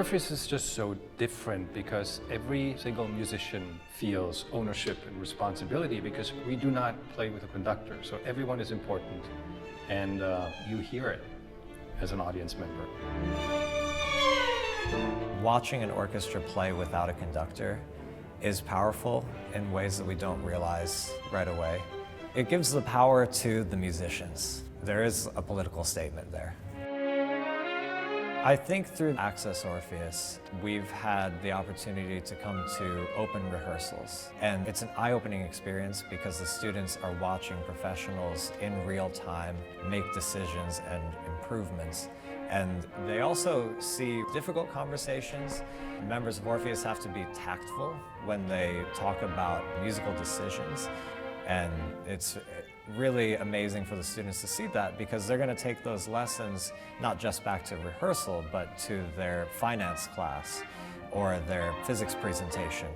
Orpheus is just so different because every single musician feels ownership and responsibility because we do not play with a conductor, so everyone is important and you hear it as an audience member. Watching an orchestra play without a conductor is powerful in ways that we don't realize right away. It gives the power to the musicians. There is a political statement there. I think through Access Orpheus, we've had the opportunity to come to open rehearsals. And it's an eye-opening experience because the students are watching professionals in real time make decisions and improvements. And they also see difficult conversations. Members of Orpheus have to be tactful when they talk about musical decisions. And it's really amazing for the students to see that because they're going to take those lessons not just back to rehearsal, but to their finance class or their physics presentation.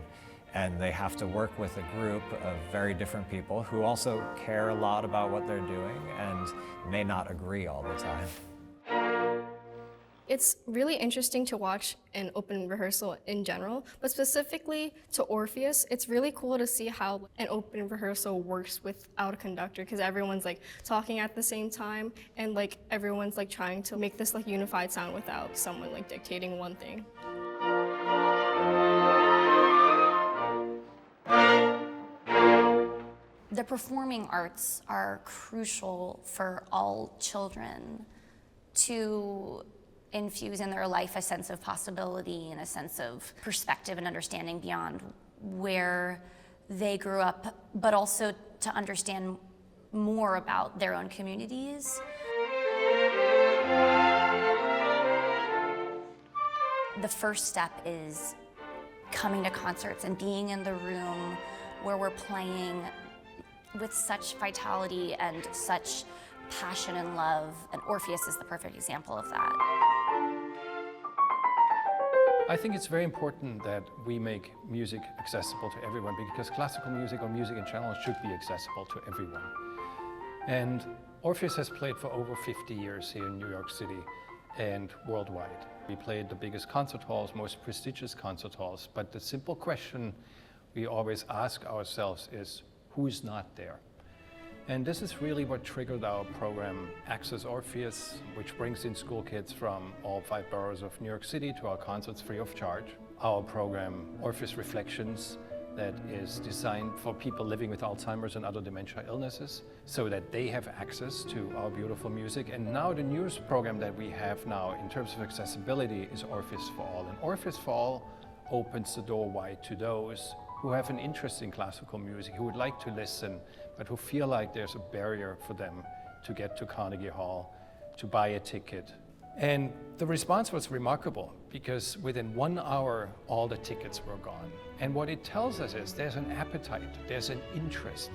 And they have to work with a group of very different people who also care a lot about what they're doing and may not agree all the time. It's really interesting to watch an open rehearsal in general, but specifically to Orpheus, it's really cool to see how an open rehearsal works without a conductor because everyone's like talking at the same time and like everyone's like trying to make this like unified sound without someone like dictating one thing. The performing arts are crucial for all children to infuse in their life a sense of possibility and a sense of perspective and understanding beyond where they grew up, but also to understand more about their own communities. The first step is coming to concerts and being in the room where we're playing with such vitality and such passion and love, and Orpheus is the perfect example of that. I think it's very important that we make music accessible to everyone because classical music or music in general should be accessible to everyone. And Orpheus has played for over 50 years here in New York City and worldwide. We played the biggest concert halls, most prestigious concert halls, but the simple question we always ask ourselves is, who is not there? And this is really what triggered our program, Access Orpheus, which brings in school kids from all 5 boroughs of New York City to our concerts free of charge. Our program, Orpheus Reflections, that is designed for people living with Alzheimer's and other dementia illnesses so that they have access to our beautiful music. And now the newest program that we have now in terms of accessibility is Orpheus for All. And Orpheus for All opens the door wide to those who have an interest in classical music, who would like to listen, but who feel like there's a barrier for them to get to Carnegie Hall, to buy a ticket. And the response was remarkable because within 1 hour, all the tickets were gone. And what it tells us is there's an appetite, there's an interest,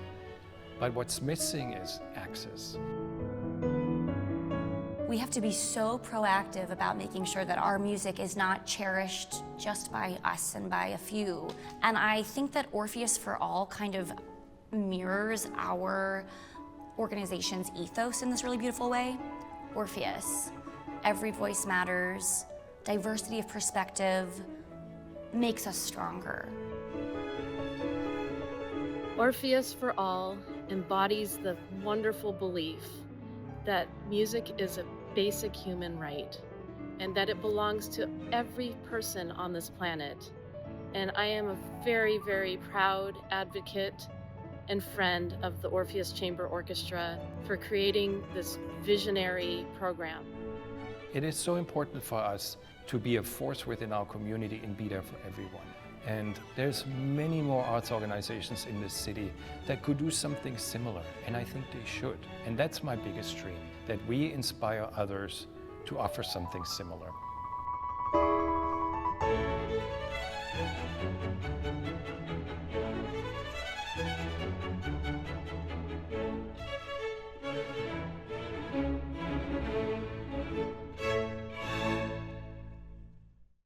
but what's missing is access. We have to be so proactive about making sure that our music is not cherished just by us and by a few. And I think that Orpheus for All kind of mirrors our organization's ethos in this really beautiful way. Orpheus, every voice matters, diversity of perspective makes us stronger. Orpheus for All embodies the wonderful belief that music is a basic human right and that it belongs to every person on this planet. And I am a very, very proud advocate and friend of the Orpheus Chamber Orchestra for creating this visionary program. It is so important for us to be a force within our community and be there for everyone. And there's many more arts organizations in this city that could do something similar, and I think they should. And that's my biggest dream, that we inspire others to offer something similar.